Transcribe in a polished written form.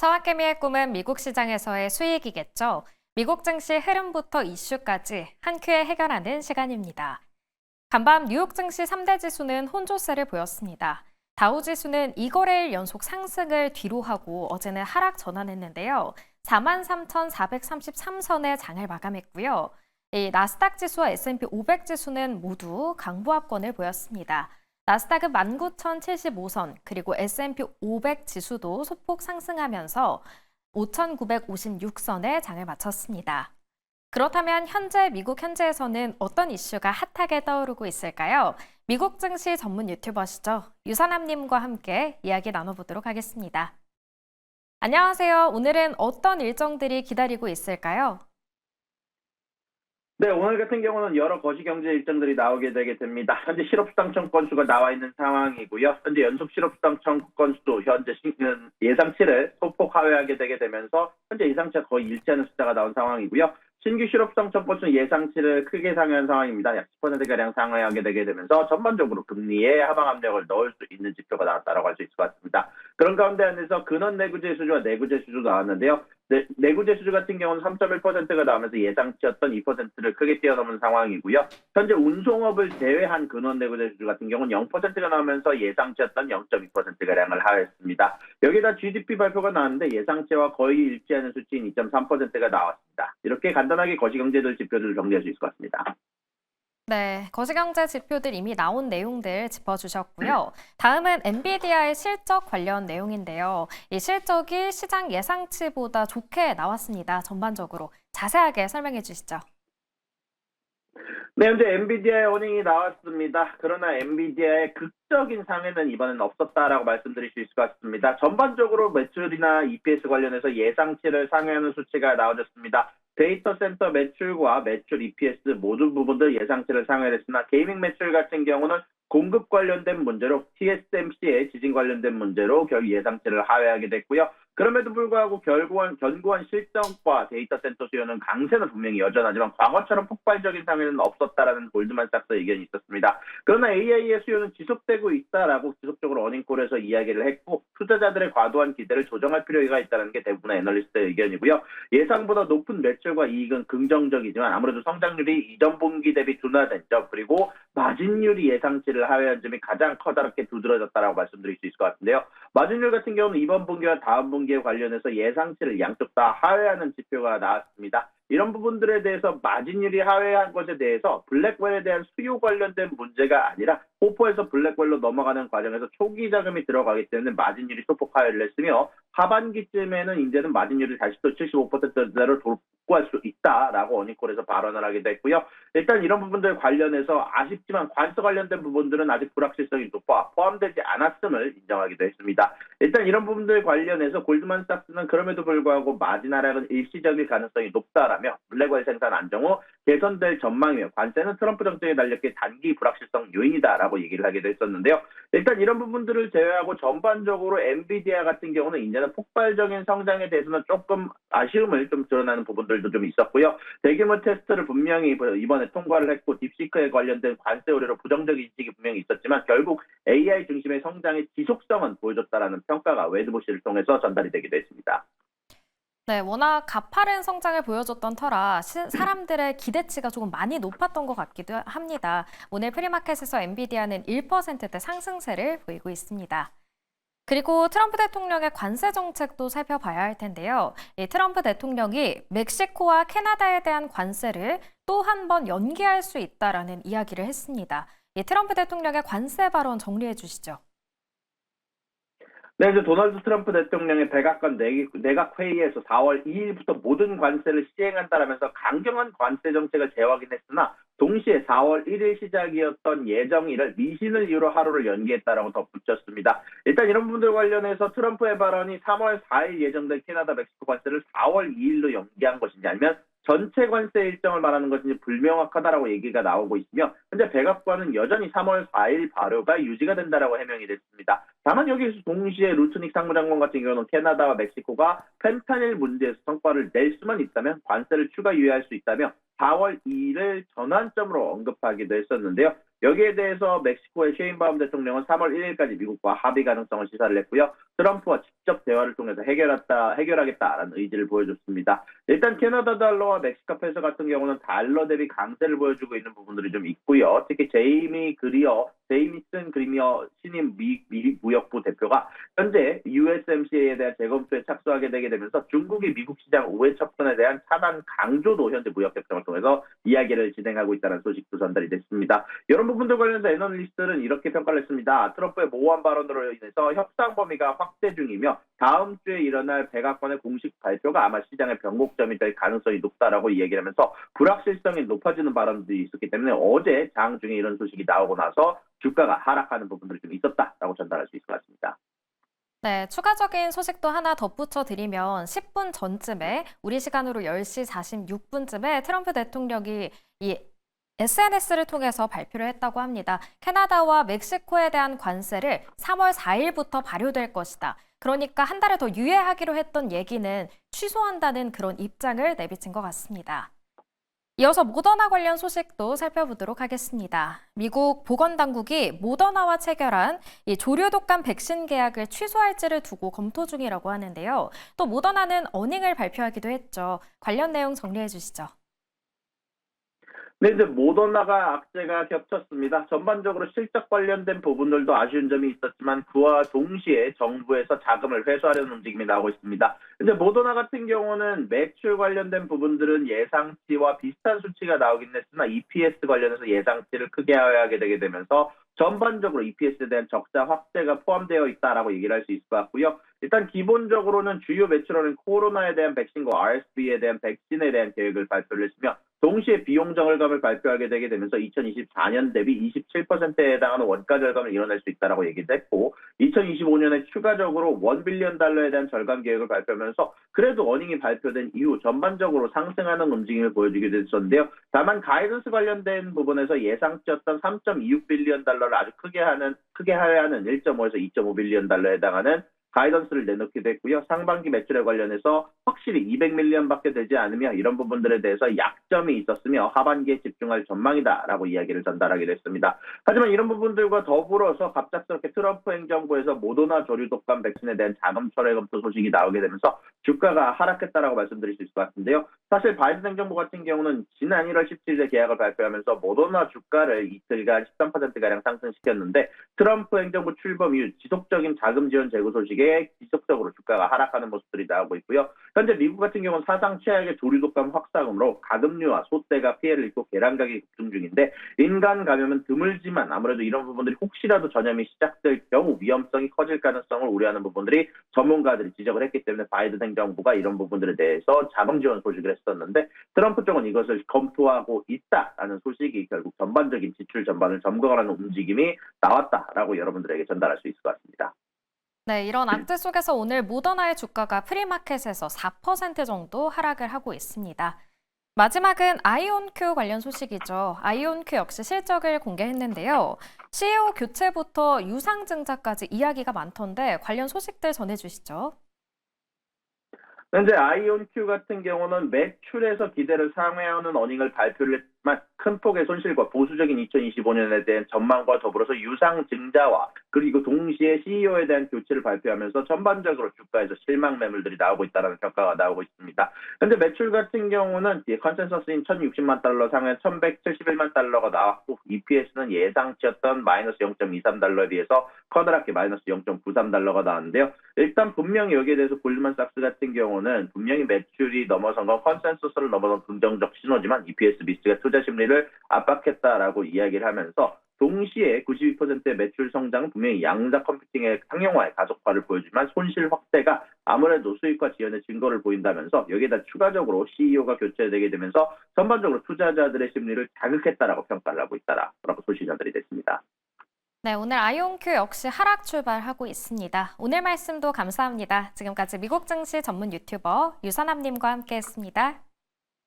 서학개미의 꿈은 미국 시장에서의 수익이겠죠. 미국 증시 흐름부터 이슈까지 한 큐에 해결하는 시간입니다. 간밤 뉴욕 증시 3대 지수는 혼조세를 보였습니다. 다우지수는 2거래일 연속 상승을 뒤로 하고 어제는 하락 전환했는데요. 43,433선에 장을 마감했고요. 이 나스닥 지수와 S&P 500 지수는 모두 강보합권을 보였습니다. 나스닥은 19,075선, 그리고 S&P 500 지수도 소폭 상승하면서 5,956선에 장을 마쳤습니다. 그렇다면 현재 미국 현지에서는 어떤 이슈가 핫하게 떠오르고 있을까요? 미국 증시 전문 유튜버시죠. 유선남님과 함께 이야기 나눠보도록 하겠습니다. 안녕하세요. 오늘은 어떤 일정들이 기다리고 있을까요? 네, 오늘 같은 경우는 여러 거시경제 일정들이 나오게 되게 됩니다. 현재 실업수당 청구건수가 나와 있는 상황이고요. 현재 연속 실업수당 청구건수도 현재 예상치를 소폭 하회하게 되게 되면서 현재 예상치와 거의 일치하는 숫자가 나온 상황이고요. 신규 실업수당 청구건수는 예상치를 크게 상회한 상황입니다. 약 10%가량 상회하게 되게 되면서 전반적으로 금리에 하방 압력을 넣을 수 있는 지표가 나왔다고 할 수 있을 것 같습니다. 그런 가운데 안에서 근원 내구재 수주와 내구재 수주도 나왔는데요. 내구재 수주 같은 경우는 3.1%가 나오면서 예상치였던 2%를 크게 뛰어넘은 상황이고요. 현재 운송업을 제외한 근원 내구재 수주 같은 경우는 0%가 나오면서 예상치였던 0.2%가량을 하였습니다. 여기다 GDP 발표가 나왔는데 예상치와 거의 일치하는 수치인 2.3%가 나왔습니다. 이렇게 간단하게 거시경제들 지표들을 정리할 수 있을 것 같습니다. 네, 거시경제 지표들 이미 나온 내용들 짚어주셨고요. 다음은 엔비디아의 실적 관련 내용인데요. 이 실적이 시장 예상치보다 좋게 나왔습니다. 전반적으로 자세하게 설명해 주시죠. 네, 현재 엔비디아의 어닝이 나왔습니다. 그러나 엔비디아의 극적인 상해는 이번엔 없었다라고 말씀드릴 수 있을 것 같습니다. 전반적으로 매출이나 EPS 관련해서 예상치를 상회하는 수치가 나와줬습니다. 데이터 센터 매출과 매출 EPS 모든 부분들 예상치를 상회했으나 게이밍 매출 같은 경우는 공급 관련된 문제로 TSMC의 지진 관련된 문제로 결국 예상치를 하회하게 됐고요. 그럼에도 불구하고 견고한 실적과 데이터 센터 수요는 강세는 분명히 여전하지만 과거처럼 폭발적인 상해는 없었다라는 골드만삭스 의견이 있었습니다. 그러나 AI의 수요는 지속되고 있다라고 지속적으로 어닝콜에서 이야기를 했고 투자자들의 과도한 기대를 조정할 필요가 있다는 게 대부분의 애널리스트의 의견이고요. 예상보다 높은 매출과 이익은 긍정적이지만 아무래도 성장률이 이전 분기 대비 둔화된 점 그리고 마진율이 예상치를 하회한 점이 가장 커다랗게 두드러졌다라고 말씀드릴 수 있을 것 같은데요. 마진율 같은 경우는 이번 분기와 다음 분기에 관련해서 예상치를 양쪽 다 하회하는 지표가 나왔습니다. 이런 부분들에 대해서 마진율이 하회한 것에 대해서 블랙웰에 대한 수요 관련된 문제가 아니라 호포에서 블랙웰로 넘어가는 과정에서 초기 자금이 들어가기 때문에 마진율이 소폭 하회를 했으며 하반기쯤에는 이제는 마진율이 다시 또 75%대로 복구할 수 있다라고 어닝콜에서 발언을 하게 됐고요. 일단 이런 부분들 관련해서 아쉽지만 관세 관련된 부분들은 아직 불확실성이 높아 포함되지 않았음을 인정하기도 했습니다. 일단 이런 부분들 관련해서 골드만삭스는 그럼에도 불구하고 마진 하락은 일시적일 가능성이 높다라며 블랙웰 생산 안정 후 개선될 전망이며 관세는 트럼프 정책에 달렸기에 단기 불확실성 요인이다라고 얘기를 하기도 했었는데요. 일단 이런 부분들을 제외하고 전반적으로 엔비디아 같은 경우는 이제는 폭발적인 성장에 대해서는 조금 아쉬움을 좀 드러나는 부분들도 좀 있었고요. 대규모 테스트를 분명히 이번에 통과를 했고 딥시크에 관련된 관세 우려로 부정적인 인식이 분명히 있었지만 결국 AI 중심의 성장의 지속성은 보여줬다라는 평가가 웨드보시를 통해서 전달이 되기도 했습니다. 네, 워낙 가파른 성장을 보여줬던 터라 사람들의 기대치가 조금 많이 높았던 것 같기도 합니다. 오늘 프리마켓에서 엔비디아는 1%대 상승세를 보이고 있습니다. 그리고 트럼프 대통령의 관세 정책도 살펴봐야 할 텐데요. 이 트럼프 대통령이 멕시코와 캐나다에 대한 관세를 또 한 번 연기할 수 있다라는 이야기를 했습니다. 이 트럼프 대통령의 관세 발언 정리해 주시죠. 네, 이제 도널드 트럼프 대통령의 백악관 내각 회의에서 4월 2일부터 모든 관세를 시행한다라면서 강경한 관세 정책을 재확인했으나 동시에 4월 1일 시작이었던 예정일을 미신을 이유로 하루를 연기했다라고 덧붙였습니다. 일단 이런 부분들 관련해서 트럼프의 발언이 3월 4일 예정된 캐나다 멕시코 관세를 4월 2일로 연기한 것인지 아니면 전체 관세 일정을 말하는 것인지 불명확하다라고 얘기가 나오고 있으며 현재 백악관은 여전히 3월 4일 발효가 유지가 된다라고 해명이 됐습니다. 다만 여기서 동시에 루트닉 상무장관 같은 경우는 캐나다와 멕시코가 펜타닐 문제에서 성과를 낼 수만 있다면 관세를 추가 유예할 수 있다며 4월 2일을 전환점으로 언급하기도 했었는데요. 여기에 대해서 멕시코의 셰인바움 대통령은 3월 1일까지 미국과 합의 가능성을 시사를 했고요. 트럼프와 직접 대화를 통해서 해결하겠다라는 의지를 보여줬습니다. 일단 캐나다 달러와 멕시코 페소 같은 경우는 달러 대비 강세를 보여주고 있는 부분들이 좀 있고요. 특히 제이미슨 그리미어 신임 미 무역부 대표가 현재 USMCA에 대한 재검토에 착수하게 되게 되면서 중국이 미국 시장 우회 척선에 대한 차단 강조도 현재 무역 협정을 통해서 이야기를 진행하고 있다는 소식도 전달이 됐습니다. 이런 부분들 관련해서 애널리스트들은 이렇게 평가를 했습니다. 트럼프의 모호한 발언으로 인해서 협상 범위가 확대 중이며 다음 주에 일어날 백악관의 공식 발표가 아마 시장의 변곡점이 될 가능성이 높다라고 이야기를 하면서 불확실성이 높아지는 발언들이 있었기 때문에 어제 장중에 이런 소식이 나오고 나서 주가가 하락하는 부분들이 좀 있었다라고 전달할 수 있을 것 같습니다. 네, 추가적인 소식도 하나 덧붙여 드리면 10분 전쯤에 우리 시간으로 10시 46분쯤에 트럼프 대통령이 이 SNS를 통해서 발표를 했다고 합니다. 캐나다와 멕시코에 대한 관세를 3월 4일부터 발효될 것이다. 그러니까 한 달을 더 유예하기로 했던 얘기는 취소한다는 그런 입장을 내비친 것 같습니다. 이어서 모더나 관련 소식도 살펴보도록 하겠습니다. 미국 보건당국이 모더나와 체결한 이 조류 독감 백신 계약을 취소할지를 두고 검토 중이라고 하는데요. 또 모더나는 어닝을 발표하기도 했죠. 관련 내용 정리해 주시죠. 네, 이제 모더나가 악재가 겹쳤습니다. 전반적으로 실적 관련된 부분들도 아쉬운 점이 있었지만 그와 동시에 정부에서 자금을 회수하려는 움직임이 나오고 있습니다. 이제 모더나 같은 경우는 매출 관련된 부분들은 예상치와 비슷한 수치가 나오긴 했으나 EPS 관련해서 예상치를 크게 하게 되게 되면서 전반적으로 EPS에 대한 적자 확대가 포함되어 있다라고 얘기를 할 수 있을 것 같고요. 일단 기본적으로는 주요 매출원은 코로나에 대한 백신과 RSV에 대한 백신에 대한 계획을 발표를 했으며 동시에 비용 절감을 발표하게 되게 되면서 2024년 대비 27%에 해당하는 원가 절감을 이뤄낼 수 있다라고 얘기를 했고 2025년에 추가적으로 $1 빌리언 달러에 대한 절감 계획을 발표하면서 그래도 어닝이 발표된 이후 전반적으로 상승하는 움직임을 보여주게 됐었는데요. 다만 가이던스 관련된 부분에서 예상치였던 3.26 빌리언 달러를 아주 크게 하야 하는 1.5에서 2.5 빌리언 달러에 해당하는 가이던스를 내놓기도 했고요. 상반기 매출에 관련해서 확실히 200밀리언밖에 되지 않으며 이런 부분들에 대해서 약점이 있었으며 하반기에 집중할 전망이다라고 이야기를 전달하기도 했습니다. 하지만 이런 부분들과 더불어서 갑작스럽게 트럼프 행정부에서 모더나 조류 독감 백신에 대한 자금 철회 검토 소식이 나오게 되면서 주가가 하락했다라고 말씀드릴 수 있을 것 같은데요. 사실 바이든 행정부 같은 경우는 지난 1월 17일에 계약을 발표하면서 모더나 주가를 이틀간 13%가량 상승시켰는데 트럼프 행정부 출범 이후 지속적인 자금 지원 제고 소식에 지속적으로 주가가 하락하는 모습들이 나오고 있고요. 현재 미국 같은 경우는 사상 최악의 조류 독감 확산으로 가금류와 소떼가 피해를 입고 계란 가격이 급등 중인데 인간 감염은 드물지만 아무래도 이런 부분들이 혹시라도 전염이 시작될 경우 위험성이 커질 가능성을 우려하는 부분들이 전문가들이 지적을 했기 때문에 바이든 행정부가 이런 부분들에 대해서 자금 지원 소식을 했었는데 트럼프 쪽은 이것을 검토하고 있다라는 소식이 결국 전반적인 지출 전반을 점검하는 움직임이 나왔다라고 여러분들에게 전달할 수 있을 것 같습니다. 네, 이런 악재 속에서 오늘 모더나의 주가가 프리마켓에서 4% 정도 하락을 하고 있습니다. 마지막은 아이온큐 관련 소식이죠. 아이온큐 역시 실적을 공개했는데요. CEO 교체부터 유상증자까지 이야기가 많던데 관련 소식들 전해주시죠. 현재 아이온큐 같은 경우는 매출에서 기대를 상회하는 어닝을 발표를 했지만 큰 폭의 손실과 보수적인 2025년에 대한 전망과 더불어서 유상증자와 그리고 동시에 CEO에 대한 교체를 발표하면서 전반적으로 주가에서 실망 매물들이 나오고 있다는 평가가 나오고 있습니다. 현재 매출 같은 경우는 컨센서스인 1,060만 달러 상회 1,171만 달러가 나왔고 EPS는 예상치였던 마이너스 0.23달러에 비해서 커다랗게 마이너스 0.93달러가 나왔는데요. 일단 분명히 여기에 대해서 골드만삭스 같은 경우는 분명히 매출이 넘어선 건 컨센서스를 넘어선 긍정적 신호지만 EPS 미스가 투자 심리를 압박했다라고 이야기를 하면서 동시에 92%의 매출 성장은 분명히 양자 컴퓨팅의 상용화의 가속화를 보여주지만 손실 확대가 아무래도 수익화 지연의 증거를 보인다면서 여기에다 추가적으로 CEO가 교체되게 되면서 전반적으로 투자자들의 심리를 자극했다라고 평가를 하고 있다라고 소식이 전달이 됐습니다. 네, 오늘 아이온큐 역시 하락 출발하고 있습니다. 오늘 말씀도 감사합니다. 지금까지 미국 증시 전문 유튜버 유선남님과 함께했습니다.